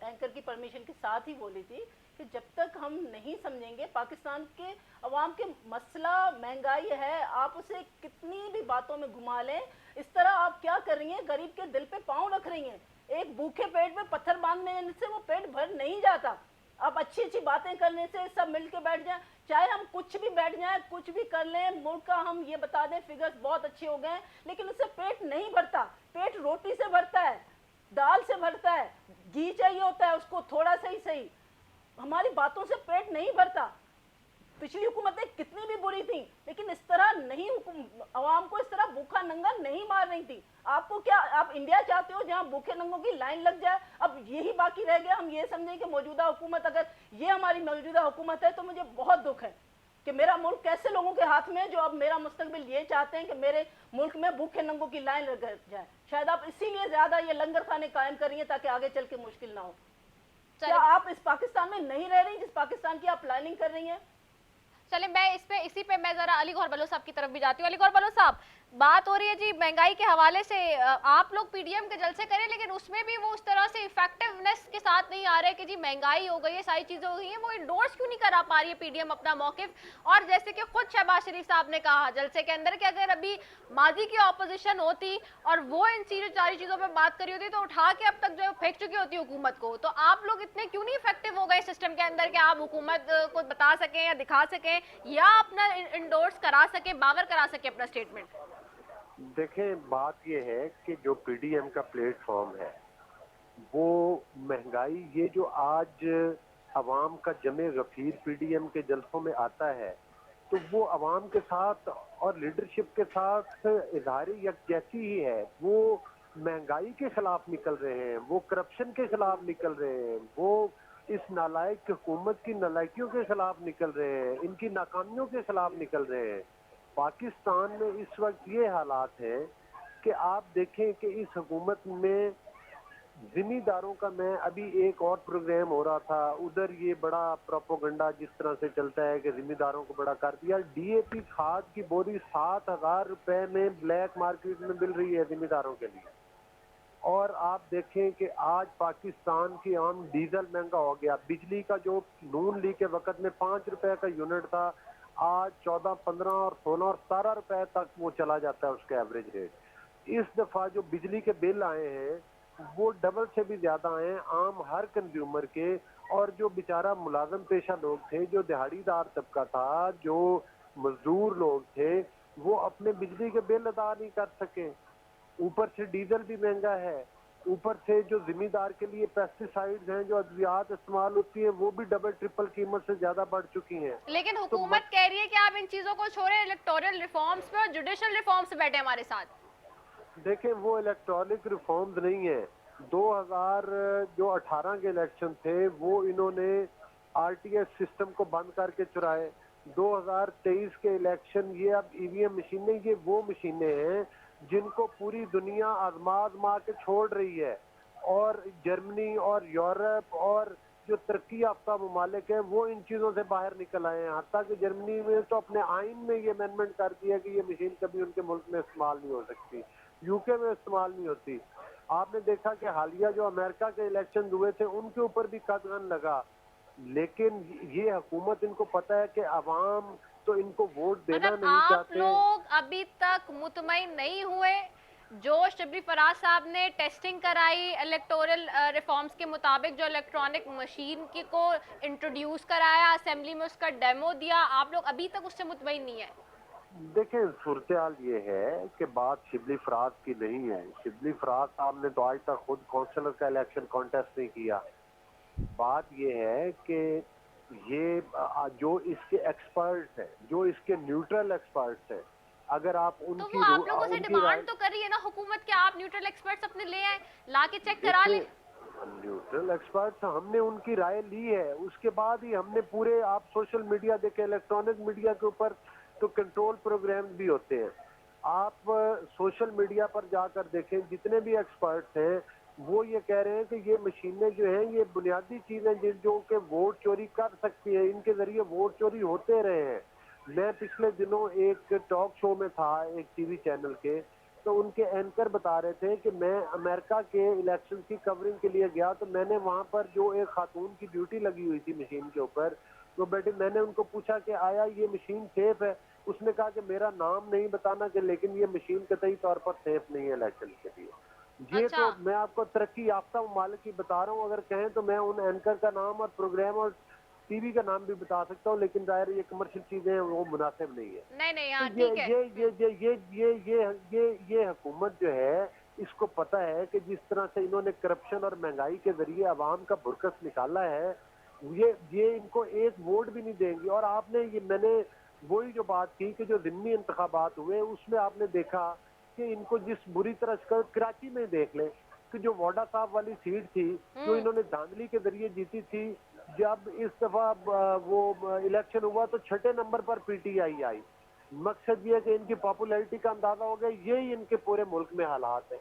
एंकर की परमिशन के साथ ही बोली थी कि जब तक हम नहीं समझेंगे पाकिस्तान के अवाम के मसला महंगाई है, आप उसे कितनी भी बातों में घुमा लें, इस तरह आप क्या कर रही हैं, गरीब के दिल पे पाँव रख रही हैं। एक भूखे पेट में पत्थर बांधने से वो पेट भर नहीं जाता। अब अच्छी अच्छी बातें करने से सब मिल के बैठ जाएं, चाहे हम कुछ भी बैठ जाएं, कुछ भी कर लें, मुल्क का हम ये बता दें फिगर्स बहुत अच्छे हो गए, लेकिन उससे पेट नहीं भरता। पेट रोटी से भरता है, दाल से भरता है, घी चाहिए होता है उसको थोड़ा सही। हमारी बातों से पेट नहीं भरता। पिछली हुकूमतें कितनी भी बुरी थी, लेकिन इस तरह नहीं, अवाम को इस तरह भूखा नंगा नहीं मार रही थी। आपको क्या, आप इंडिया चाहते हो जहां भूखे नंगों की लाइन लग जाए? अब यही बाकी रह गया। हम ये समझें कि मौजूदा हुकूमत, अगर ये हमारी मौजूदा हुकूमत है तो मुझे बहुत दुख है कि मेरा मुल्क कैसे लोगों के हाथ में है जो अब मेरा मुस्तकबिल ये चाहते हैं कि मेरे मुल्क में भूखे नंगों की लाइन लग जाए। शायद आप इसीलिए ज्यादा ये लंगर खाने कायम कर रही है ताकि आगे चल के मुश्किल ना हो। क्या आप इस पाकिस्तान में नहीं रह रही जिस पाकिस्तान की आप प्लानिंग कर रही हैं?
चले मैं इसी पे मैं जरा अली गौहर बलोच साहब की तरफ भी जाती हूँ। अली गौहर बलोच साहब, बात हो रही है जी महंगाई के हवाले से, आप लोग पीडीएम के जलसे करें लेकिन उसमें भी वो उस तरह से इफेक्टिवनेस के साथ नहीं आ रहे कि जी महंगाई हो गई है, सारी चीजें हो गई हैं, वो इंडोर्स क्यों नहीं करा पा रही है पीडीएम अपना मौकिफ। और जैसे कि खुद शहबाज शरीफ साहब ने कहा जलसे के अंदर कि अगर अभी माजी की ऑपोजिशन होती और वो इन सारी चीजों पर बात करी होती तो उठा के अब तक जो है फेंक चुकी होती हुकूमत को। तो आप लोग इतने क्यों नहीं इफेक्टिव हो गए सिस्टम के अंदर कि आप हुकूमत को बता सकें या दिखा सकें या अपना इंडोर्स करा सकें, बावर करा सकें अपना स्टेटमेंट।
देखें, बात ये है कि जो पीडीएम का प्लेटफॉर्म है वो महंगाई, ये जो आज अवाम का जमे गफीर पीडीएम के जलसों में आता है, तो वो अवाम के साथ और लीडरशिप के साथ इजहार यकजहती ही है। वो महंगाई के खिलाफ निकल रहे हैं, वो करप्शन के खिलाफ निकल रहे हैं, वो इस नालायक हुकूमत की नालायकियों के खिलाफ निकल रहे हैं, इनकी नाकामियों के खिलाफ निकल रहे हैं। पाकिस्तान में इस वक्त ये हालात हैं कि आप देखें कि इस हुकूमत में जिम्मेदारों का, मैं अभी एक और प्रोग्राम हो रहा था उधर, ये बड़ा प्रोपोगंडा जिस तरह से चलता है कि जिम्मेदारों को बड़ा कर दिया। डीएपी खाद की बोरी 7,000 रुपए में ब्लैक मार्केट में मिल रही है जिम्मेदारों के लिए। और आप देखें कि आज पाकिस्तान की आम डीजल महंगा हो गया। बिजली का जो नून लीग के वक्त में 5 रुपए का यूनिट था, आज 14, 15 और 16 और 17 रुपए तक वो चला जाता है उसका एवरेज रेट। इस दफा जो बिजली के बिल आए हैं वो डबल से भी ज्यादा आए हैं आम हर कंज्यूमर के। और जो बेचारा मुलाजम पेशा लोग थे, जो दिहाड़ीदार तबका था, जो मजदूर लोग थे, वो अपने बिजली के बिल अदा नहीं कर सके। ऊपर से डीजल भी महंगा है, ऊपर से जो जिम्मेदार के लिए पेस्टिसाइड्स हैं, जो अद्वियात इस्तेमाल होती है, वो भी डबल ट्रिपल कीमत से ज्यादा बढ़ चुकी हैं।
लेकिन हुकूमत कह रही है कि आप इन चीजों को छोड़ें, इलेक्टोरल रिफॉर्म्स पे और जुडिशल रिफॉर्म्स पे बैठे हमारे साथ।
देखें, वो इलेक्ट्रॉनिक रिफॉर्म्स नहीं है। 2018 के इलेक्शन थे वो इन्होंने आरटीएस सिस्टम को बंद करके चुराए। 2023 के इलेक्शन, ये अब ईवीएम मशीनें, ये वो मशीनें हैं जिनको पूरी दुनिया आजमा के छोड़ रही है। और जर्मनी और यूरोप और जो तरक्की याफ्ता ममालिक हैं वो इन चीज़ों से बाहर निकल आए हैं। हत्ता कि जर्मनी में तो अपने आइन में ये अमेंडमेंट कर दिया कि ये मशीन कभी उनके मुल्क में इस्तेमाल नहीं हो सकती, यूके में इस्तेमाल नहीं होती। आपने देखा कि हालिया जो अमेरिका के इलेक्शन हुए थे उनके ऊपर भी कदगन लगा। लेकिन ये हुकूमत, इनको पता है कि अवाम तो इनको वोट देना
मतलब
नहीं
आप
चाहते।
लोग अभी तक मुतमईन नहीं हुए जो शबरी फराज साहब ने टेस्टिंग कराई इलेक्टोरल रिफॉर्म्स के मुताबिक, जो इलेक्ट्रॉनिक मशीन की को इंट्रोड्यूस कराया, असेंबली में उसका डेमो दिया, आप लोग अभी तक उससे मुतमईन नहीं है?
देखें, सूरत ये है कि बात शिबली फराज की नहीं है। शिबली फराज साहब ने तो आज तक खुद काउंसलर का इलेक्शन कॉन्टेस्ट नहीं किया। बात ये है कि ये जो इसके एक्सपर्ट्स हैं, जो इसके न्यूट्रल एक्सपर्ट्स हैं, अगर आप
तो
उनकी
वो आप लोगों से
उनकी
डिमांड तो कर रही है ना हुकूमत कि आप न्यूट्रल एक्सपर्ट्स अपने ले आए, ला के चेक करा लें।
न्यूट्रल एक्सपर्ट्स हमने उनकी राय ली है, उसके बाद ही हमने पूरे, आप सोशल मीडिया देखें, इलेक्ट्रॉनिक मीडिया के ऊपर तो कंट्रोल प्रोग्राम भी होते हैं। आप सोशल मीडिया पर जाकर देखें, जितने भी एक्सपर्ट्स हैं वो ये कह रहे हैं कि ये मशीनें जो हैं ये बुनियादी चीज़ें जो कि वोट चोरी कर सकती है, इनके जरिए वोट चोरी होते रहे हैं। मैं पिछले दिनों एक टॉक शो में था एक टीवी चैनल के, तो उनके एंकर बता रहे थे कि मैं अमेरिका के इलेक्शन की कवरिंग के लिए गया, तो मैंने वहाँ पर जो एक खातून की ड्यूटी लगी हुई थी मशीन के ऊपर, तो बेटे मैंने उनको पूछा कि आया ये मशीन सेफ है? उसने कहा कि मेरा नाम नहीं बताना, कि लेकिन ये मशीन कतई तौर पर सेफ नहीं है इलेक्शन के लिए। ये
अच्छा।
तो मैं आपको तरक्की याफ्ता ममालिक की बता रहा हूँ। अगर कहें तो मैं उन एंकर का नाम और प्रोग्राम और टीवी का नाम भी बता सकता हूँ, लेकिन जाहिर ये कमर्शियल चीजें हैं, वो मुनासिब नहीं है।
नहीं नहीं, हाँ
तो
ठीक है।
ये हुकूमत जो है, इसको पता है कि जिस तरह से इन्होंने करप्शन और महंगाई के जरिए अवाम का भुरकस निकाला है, ये इनको एक वोट भी नहीं देंगे। और आपने ये, मैंने वही जो बात की कि जो ज़िमनी इंतखाबात हुए उसमें आपने देखा कि इनको जिस बुरी तरह से, कराची में देख लें कि जो वाडा साहब वाली सीट थी जो इन्होंने धांधली के जरिए जीती थी, जब इस दफा वो इलेक्शन हुआ तो 6ठे नंबर पर पीटीआई आई। मकसद ये कि इनकी पॉपुलैरिटी का अंदाजा हो गया, यही इनके पूरे मुल्क में हालात है।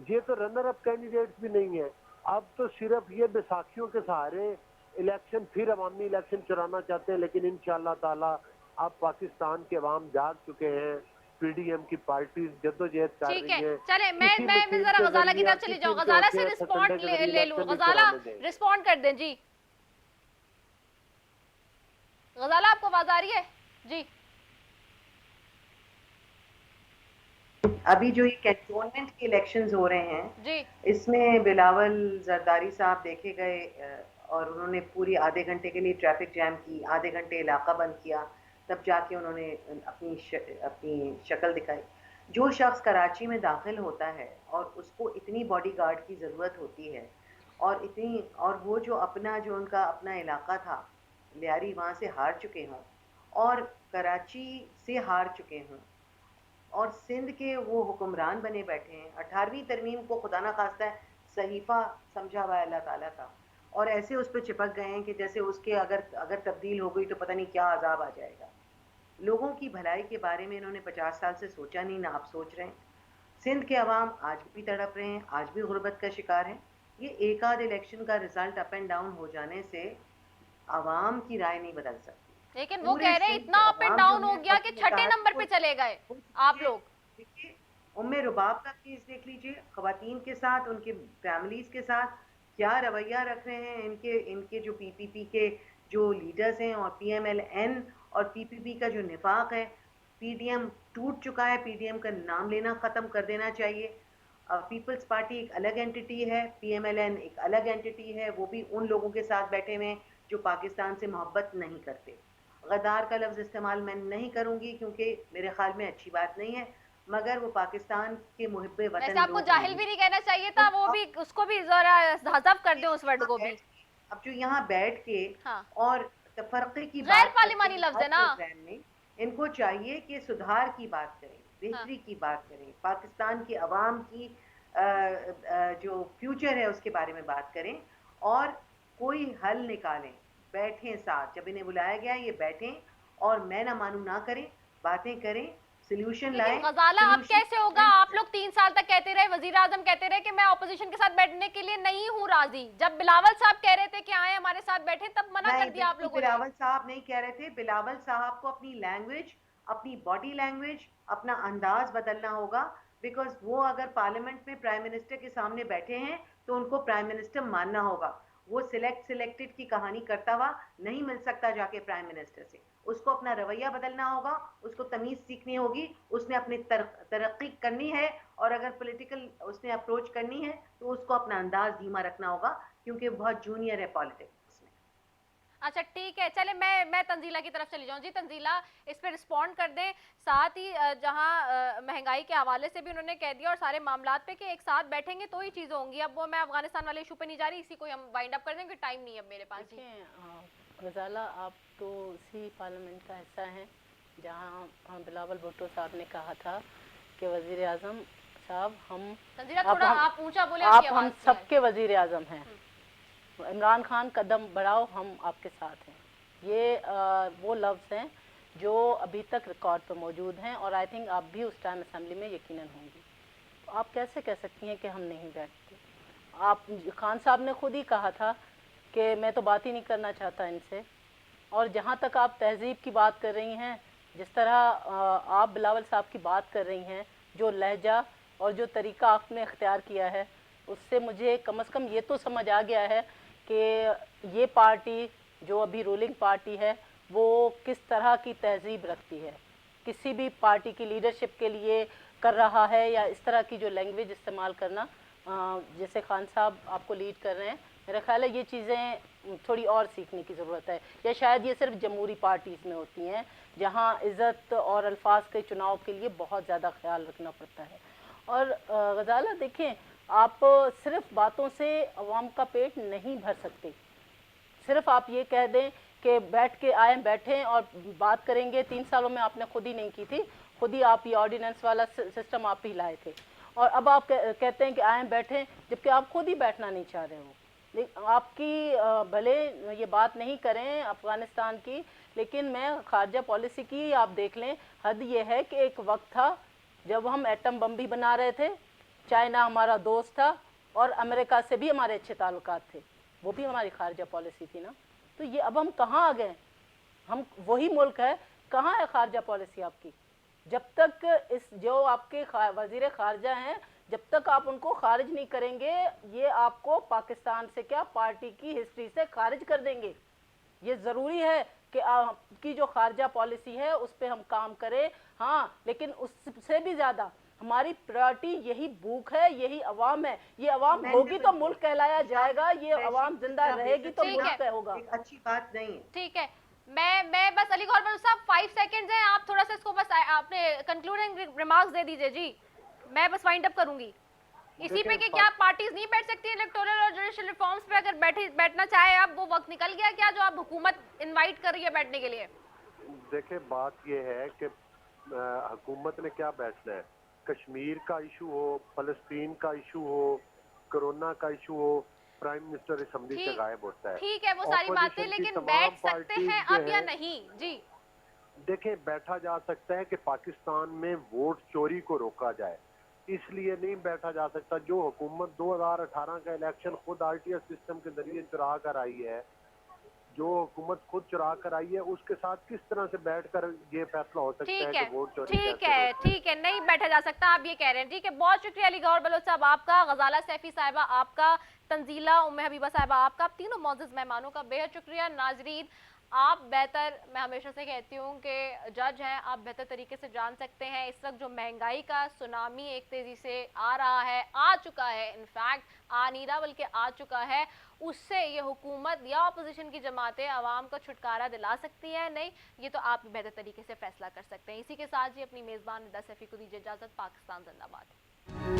ये तो रनर अप कैंडिडेट्स भी नहीं है। अब तो सिर्फ ये बैसाखियों के सहारे इलेक्शन, फिर अवामी इलेक्शन चुराना चाहते हैं। लेकिन इंशाअल्लाह ताला अब पाकिस्तान के अवाम जाग चुके हैं, पीडीएम की पार्टी जद्दोजहद कर
ठीक
रही
है,
है।
चले मैं
किसी
मैं
मशीन
जरा
के
गजाला की
जरिए
तरफ चली
किसी
जाऊं,
इनके
गजाला
होते
से
हैं
रिस्पॉन्ड
सतंडे के जरिए
ले लूं।
इलेक्शन नहीं
गजाला
कराने देंगे।
रिस्पॉन्ड कर दें जी। गजाला आपको आवाज आ रही है जी?
अभी जो ये कैंटोनमेंट के इलेक्शंस हो रहे हैं
जी
इसमें बिलावल जरदारी साहब देखे गए और उन्होंने पूरी आधे घंटे के लिए ट्रैफिक जैम की, आधे घंटे इलाका बंद किया, तब जाके उन्होंने अपनी शक्ल दिखाई। जो शख्स कराची में दाखिल होता है और उसको इतनी बॉडीगार्ड की ज़रूरत होती है और वो जो उनका अपना इलाका था लियारी, वहाँ से हार चुके हों और कराची से हार चुके हों और सिंध के वो हुक्मरान बने बैठे हैं। 18वीं तरमीम को खुदा ना खास्ता है सहीफ़ा समझा हुआ है अल्लाह ताला का, और ऐसे उस पर चिपक गए हैं कि जैसे उसके अगर तब्दील हो गई तो पता नहीं क्या अजाब आ जाएगा। लोगों की भलाई के बारे में इन्होंने 50 साल से सोचा नहीं, ना आप सोच रहे हैं। सिंध के अवाम आज भी तड़प रहे हैं, आज भी गुर्बत का शिकार है। ये एक आध इलेक्शन का रिजल्ट अप एंड डाउन हो जाने से आवाम की राय नहीं बदल सकती।
लेकिन वो
पूरे
कह रहे हैं
सिंध
इतना
के
अप एंड
अवाम
डाउन
जो
हो
है
गया कि
अपनी
छठे
इताअत
नंबर
को
पे चले गए आप लोग।
देखिए, उम्मे रुबाब का केस देख लीजिए, खवातीन के साथ, उनके फैमिलीज के साथ क्या रवैया रख रहे हैं। इनके जो पीपीपी के जो लीडर्स हैं और पीएमएलएन और पीपीपी का जो निफाक है, पीडीएम टूट चुका है, पीडीएम का नाम लेना ख़त्म कर देना चाहिए। पीपल्स पार्टी एक अलग एंटिटी है, पीएमएलएन एक अलग एंटिटी है, वो भी उन लोगों के साथ बैठे हुए हैं जो पाकिस्तान से मोहब्बत नहीं करते। गद्दार का लफ्ज़ इस्तेमाल मैं नहीं करूँगी क्योंकि मेरे ख्याल में अच्छी बात नहीं है, मगर वो पाकिस्तान के मुहिब्बे वतन
वैसे आपको
लोग
जाहिल भी नहीं कहना चाहिए था, वो भी उसको भी जरा हज़फ कर दें उस वर्ड को भी।
अब जो यहाँ बैठ के
हाँ,
और तफरके की
गैर
बात करते
पार्लिमानी
हैं
लफ्ज
हर
है ना।
प्रोग्राम में, इनको चाहिए कि सुधार की बात करें,
हाँ,
बेहतरी की बात करें, पाकिस्तान की आवाम की जो फ्यूचर है उसके बारे में बात करें और कोई हल निकालें। बैठें साथ, जब इन्हें बुलाया गया ये बैठें और मैं ना मानू ना करें, बातें करें, सोल्यूशन
लेकिन
लाएं।
गजाला अब
सोल्यूशन
कैसे होगा? आप लोग 3 साल तक कहते रहे, वजीर आजम कहते रहे कि मैं ऑपोजिशन के साथ बैठने के लिए नहीं हूँ राजी। जब बिलावल साहब कह रहे थे कि आए हमारे साथ बैठे, तब मना कर दिया आप लोगों ने।
बिलावल साहब नहीं कह रहे थे, बिलावल साहब को अपनी लैंग्वेज, अपनी बॉडी लैंग्वेज, अपना अंदाज बदलना होगा। बिकॉज वो अगर पार्लियामेंट में प्राइम मिनिस्टर के सामने बैठे हैं तो उनको प्राइम मिनिस्टर मानना होगा। वो सिलेक्टेड की कहानी करता हुआ नहीं मिल सकता जाके प्राइम मिनिस्टर से। उसको अपना रवैया बदलना होगा, उसको तमीज़ सीखनी होगी, उसने अपनी तरक्की करनी है और अगर पॉलिटिकल उसने अप्रोच करनी है तो उसको अपना अंदाज धीमा रखना होगा क्योंकि बहुत जूनियर है पॉलिटिक्स में।
अच्छा ठीक है, चले मैं तंजीला की तरफ चली जाऊं। जी तंजीला, इस पे रिस्पॉन्ड कर दें। साथ ही जहां महंगाई के हवाले से भी उन्होंने कह दिया और सारे मामलात पे कि एक साथ बैठेंगे तो ही चीज़ें होंगी। अब वो मैं अफगानिस्तान वाले इशू पे नहीं जा रही, इसी को हम वाइंड अप कर देंगे, टाइम नहीं है अब मेरे पास।
गजाला, आप तो उसी पार्लियामेंट का हिस्सा हैं जहाँ बिलावल भुट्टो साहब ने कहा था कि वज़ीर आज़म साहब हम
तंजीला थोड़ा आप ऊंचा बोले,
आप हम सबके वज़ीर आज़म हैं, इमरान खान कदम बढ़ाओ हम आपके साथ हैं। ये वो लफ्ज़ हैं जो अभी तक रिकॉर्ड पर मौजूद हैं और आई थिंक आप भी उस टाइम असेंबली में यकीनन होंगी। तो आप कैसे कह सकती हैं कि हम नहीं बैठते? आप खान साहब ने खुद ही कहा था कि मैं तो बात ही नहीं करना चाहता इनसे। और जहाँ तक आप तहज़ीब की बात कर रही हैं, जिस तरह आप बिलावल साहब की बात कर रही हैं, जो लहजा और जो तरीक़ा आपने इख्तियार किया है, उससे मुझे कम से कम ये तो समझ आ गया है कि ये पार्टी जो अभी रूलिंग पार्टी है वो किस तरह की तहज़ीब रखती है, किसी भी पार्टी की लीडरशिप के लिए कर रहा है या इस तरह की जो लैंग्वेज इस्तेमाल करना जैसे खान साहब आपको लीड कर रहे हैं। मेरा ख्याल है ये चीज़ें थोड़ी और सीखने की ज़रूरत है, या शायद ये सिर्फ जमहूरी पार्टीज़ में होती हैं जहाँ इज़्ज़त और अल्फाज के चुनाव के लिए बहुत ज़्यादा ख्याल रखना पड़ता है। और गजाला देखें, आप सिर्फ बातों से अवाम का पेट नहीं भर सकते। सिर्फ आप ये कह दें कि बैठ के आए बैठें और बात करेंगे, 3 सालों में आपने खुद ही नहीं की थी, खुद ही आप ये ऑर्डिनेंस वाला सिस्टम आप ही लाए थे और अब आप कहते हैं कि आए बैठें, जबकि आप खुद ही बैठना नहीं चाह रहे हो। आपकी भले ये बात नहीं करें अफ़गानिस्तान की, लेकिन मैं खारजा पॉलिसी की आप देख लें, हद ये है कि एक वक्त था जब हम एटम बम भी बना रहे थे, चाइना हमारा दोस्त था और अमेरिका से भी हमारे अच्छे ताल्लुकात थे, वो भी हमारी खारजा पॉलिसी थी ना। तो ये अब हम कहाँ आ गए? हम वही मुल्क है, कहाँ है खारजा पॉलिसी आपकी? जब तक इस जो आपके वजीर खारजा हैं, जब तक आप उनको खारिज नहीं करेंगे, ये आपको पाकिस्तान से क्या पार्टी की हिस्ट्री से खारिज कर देंगे। ये ज़रूरी है कि आपकी जो खारजा पॉलिसी है उस पर हम काम करें। हाँ, लेकिन उससे भी ज़्यादा हमारी प्रायोरिटी यही भूख है, यही अवाम है। ये अवाम होगी तो मुल्क कहलाया जाएगा, ये अवाम जिंदा रहेगी तो मुल्क होगा।
एक अच्छी बात नहीं है।
ठीक है, मैं बस अली गौहर बलूच साहब 5 सेकंड्स हैं, आप थोड़ा सा इसको बस आपने कंक्लूडिंग रिमार्क्स दे दीजिए जी, मैं बस वाइंड अप करूंगी इसी पे कि क्या पार्टीज नहीं बैठ सकती इलेक्टोरल और जुडिशियल रिफॉर्म्स पे? अगर बैठना चाहे अब वो वक्त निकल गया क्या जो आप हुकूमत इनवाइट कर रही है बैठने के लिए?
देखिए बात ये है कि हुकूमत ने क्या बैठना है, कश्मीर का इशू हो, फलस्तीन का इशू हो, कोरोना का इशू हो, प्राइम मिनिस्टर असम्बली से गायब होता है।
ठीक है, वो सारी बातें, लेकिन बैठ सकते हैं अब या नहीं? जी
देखें, बैठा जा सकता है कि पाकिस्तान में वोट चोरी को रोका जाए, इसलिए नहीं बैठा जा सकता। जो हुकूमत 2018 का इलेक्शन खुद आरटीएस सिस्टम के जरिए चुरा कर आई है, जो हुकूमत खुद चुरा कर आई है, उसके साथ किस तरह से बैठकर ये फैसला हो सकता है कि वोट चोरी?
ठीक है, नहीं बैठा जा सकता, आप ये कह रहे हैं। ठीक है, बहुत शुक्रिया अली गौहर बलोच साहब आपका, गजाला सैफी साहिबा आपका, तंजीला उम्मे हबीबा साहिबा आपका, आप तीनों मौजूद मेहमानों का बेहद शुक्रिया। नाजरीन, आप बेहतर, मैं हमेशा से कहती हूँ कि जज हैं, आप बेहतर तरीके से जान सकते हैं इस वक्त जो महंगाई का सुनामी एक तेज़ी से आ रहा है, आ चुका है, इनफैक्ट आ नहीं रहा बल्कि आ चुका है, उससे ये हुकूमत या अपोजिशन की जमातें आवाम को छुटकारा दिला सकती है? नहीं, ये तो आप बेहतर तरीके से फैसला कर सकते हैं। इसी के साथ ही अपनी मेज़बान निदा सैफी को दीजिए इजाज़त। पाकिस्तान जिंदाबाद।